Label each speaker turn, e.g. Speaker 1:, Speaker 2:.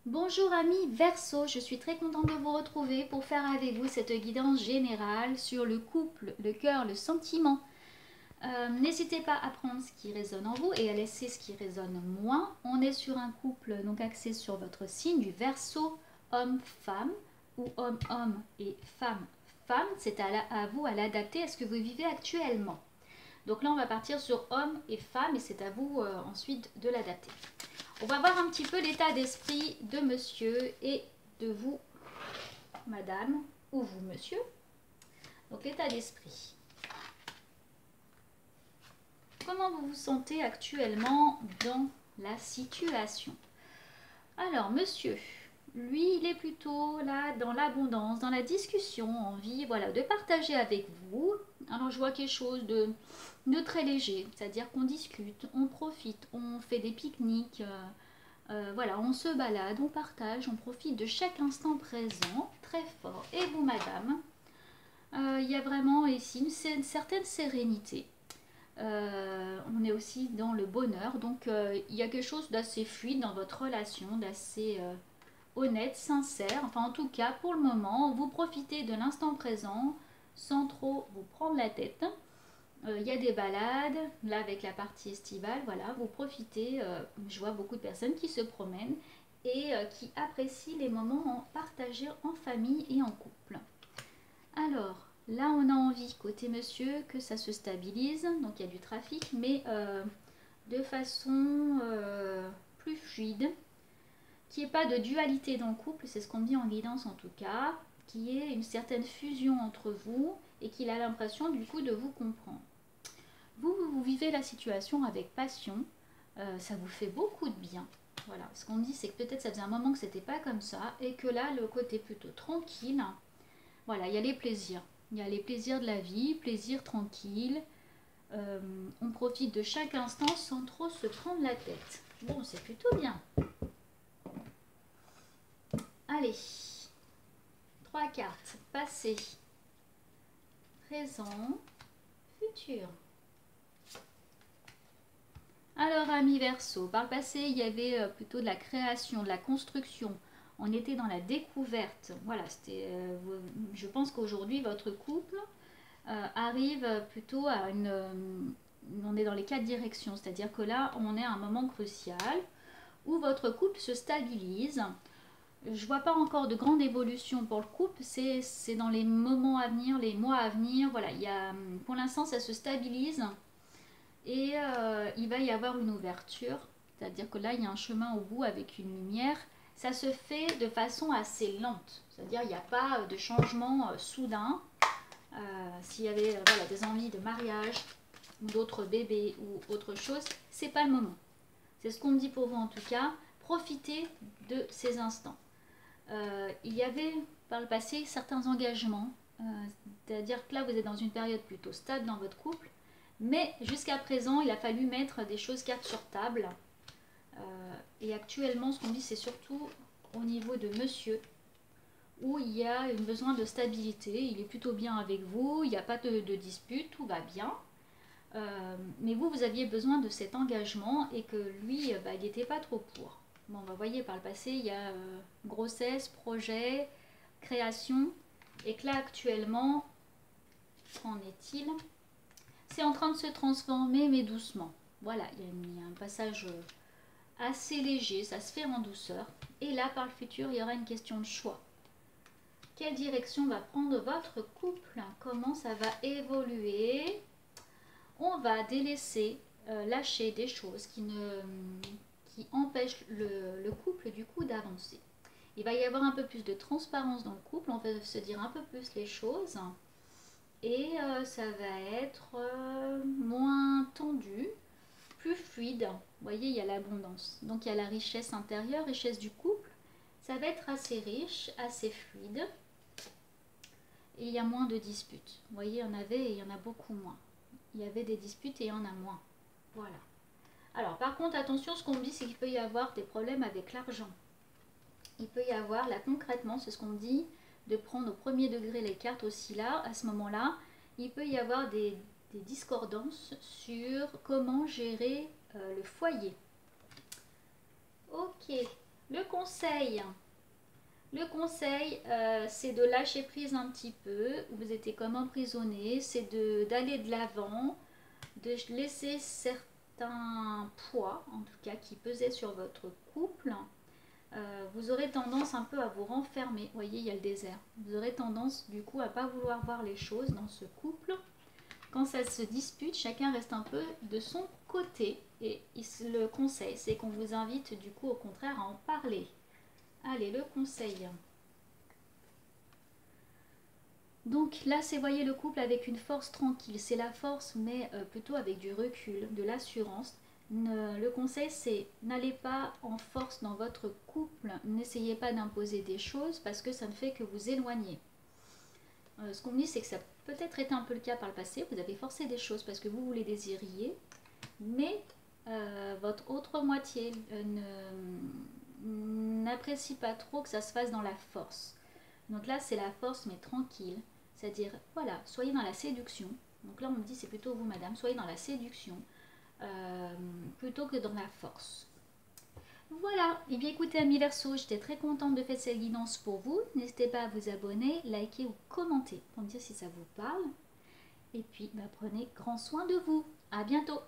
Speaker 1: Bonjour amis Verseau, je suis très contente de vous retrouver pour faire avec vous cette guidance générale sur le couple, le cœur, le sentiment. N'hésitez pas à prendre ce qui résonne en vous et à laisser ce qui résonne moins. On est sur un couple donc axé sur votre signe du Verseau, homme-femme ou homme-homme et femme-femme. C'est à vous à l'adapter à ce que vous vivez actuellement. Donc là on va partir sur homme et femme et c'est à vous ensuite de l'adapter. On va voir un petit peu l'état d'esprit de monsieur et de vous, madame, ou vous, monsieur. Donc l'état d'esprit. Comment vous vous sentez actuellement dans la situation? Alors, monsieur, lui, il est plutôt là dans l'abondance, dans la discussion, envie, voilà, de partager avec vous. Alors, je vois quelque chose de très léger, c'est-à-dire qu'on discute, on profite, on fait des pique-niques. Voilà, on se balade, on partage, on profite de chaque instant présent, très fort. Et vous, madame, il y a vraiment ici une certaine sérénité. On est aussi dans le bonheur, donc il y a quelque chose d'assez fluide dans votre relation, d'assez honnête, sincère. Enfin, en tout cas, pour le moment, vous profitez de l'instant présent sans trop vous prendre la tête. Il y a des balades, là avec la partie estivale, voilà, vous profitez, je vois beaucoup de personnes qui se promènent et qui apprécient les moments partagés en famille et en couple. Alors, là on a envie, côté monsieur, que ça se stabilise, donc il y a du trafic, mais de façon plus fluide, qu'il n'y ait pas de dualité dans le couple, c'est ce qu'on dit en guidance en tout cas, qu'il y ait une certaine fusion entre vous et qu'il a l'impression du coup de vous comprendre. Vous vivez la situation avec passion, ça vous fait beaucoup de bien. Voilà, ce qu'on dit, c'est que peut-être ça faisait un moment que c'était pas comme ça, et que là, le côté plutôt tranquille, voilà, il y a les plaisirs. Il y a les plaisirs de la vie, plaisir tranquille. On profite de chaque instant sans trop se prendre la tête. Bon, c'est plutôt bien. Allez, 3 cartes. Passé, présent, futur. Alors, amis Verseau, par le passé, il y avait plutôt de la création, de la construction. On était dans la découverte. Voilà, c'était. Je pense qu'aujourd'hui, votre couple arrive plutôt à une. On est dans les 4 directions, c'est-à-dire que là, on est à un moment crucial où votre couple se stabilise. Je vois pas encore de grande évolution pour le couple, c'est dans les moments à venir, les mois à venir. Voilà, pour l'instant, ça se stabilise. Et il va y avoir une ouverture, c'est-à-dire que là, il y a un chemin au bout avec une lumière. Ça se fait de façon assez lente, c'est-à-dire il n'y a pas de changement soudain. S'il y avait voilà, des envies de mariage ou d'autres bébés ou autre chose, c'est pas le moment. C'est ce qu'on me dit pour vous en tout cas. Profitez de ces instants. Il y avait par le passé certains engagements, c'est-à-dire que là, vous êtes dans une période plutôt stable dans votre couple. Mais jusqu'à présent, il a fallu mettre des choses cartes sur table. Et actuellement, ce qu'on dit, c'est surtout au niveau de monsieur, où il y a un besoin de stabilité. Il est plutôt bien avec vous, il n'y a pas de dispute, tout va bien. Mais vous aviez besoin de cet engagement et que lui, il n'était pas trop pour. Bon, vous voyez, par le passé, il y a grossesse, projet, création. Et que là, actuellement, qu'en est-il? C'est en train de se transformer, mais doucement. Voilà, il y a un passage assez léger, ça se fait en douceur. Et là, par le futur, il y aura une question de choix. Quelle direction va prendre votre couple? Comment ça va évoluer? On va délaisser, lâcher des choses qui empêchent le couple du coup d'avancer. Il va y avoir un peu plus de transparence dans le couple, on va se dire un peu plus les choses. Et ça va être moins tendu, plus fluide. Vous voyez, il y a l'abondance. Donc il y a la richesse intérieure, richesse du couple. Ça va être assez riche, assez fluide. Et il y a moins de disputes. Vous voyez, il y en avait et il y en a beaucoup moins. Il y avait des disputes et il y en a moins. Voilà. Alors par contre, attention, ce qu'on me dit, c'est qu'il peut y avoir des problèmes avec l'argent. Il peut y avoir, là concrètement, c'est ce qu'on me dit, de prendre au premier degré les cartes aussi là, à ce moment-là, il peut y avoir des discordances sur comment gérer le foyer. Ok, Le conseil, c'est de lâcher prise un petit peu. Vous étiez comme emprisonné. C'est d'aller de l'avant, de laisser certains poids, en tout cas, qui pesaient sur votre couple. Vous aurez tendance un peu à vous renfermer. Vous voyez, il y a le désert. Vous aurez tendance, du coup, à pas vouloir voir les choses dans ce couple. Quand ça se dispute, chacun reste un peu de son côté. Et le conseil, c'est qu'on vous invite, du coup, au contraire, à en parler. Allez, le conseil. Donc là, c'est, voyez, le couple avec une force tranquille. C'est la force, mais plutôt avec du recul, de l'assurance. Le conseil, c'est n'allez pas en force dans votre couple. N'essayez pas d'imposer des choses parce que ça ne fait que vous éloigner. Ce qu'on me dit, c'est que ça peut-être été un peu le cas par le passé. Vous avez forcé des choses parce que vous les désiriez. Mais votre autre moitié n'apprécie pas trop que ça se fasse dans la force. Donc là, c'est la force, mais tranquille. C'est-à-dire, voilà, soyez dans la séduction. Donc là, on me dit, c'est plutôt vous, madame, soyez dans la séduction plutôt que dans la force. Voilà, et bien écoutez, amis Verseau, j'étais très contente de faire cette guidance pour vous. N'hésitez pas à vous abonner, liker ou commenter pour me dire si ça vous parle. Et puis, prenez grand soin de vous. À bientôt.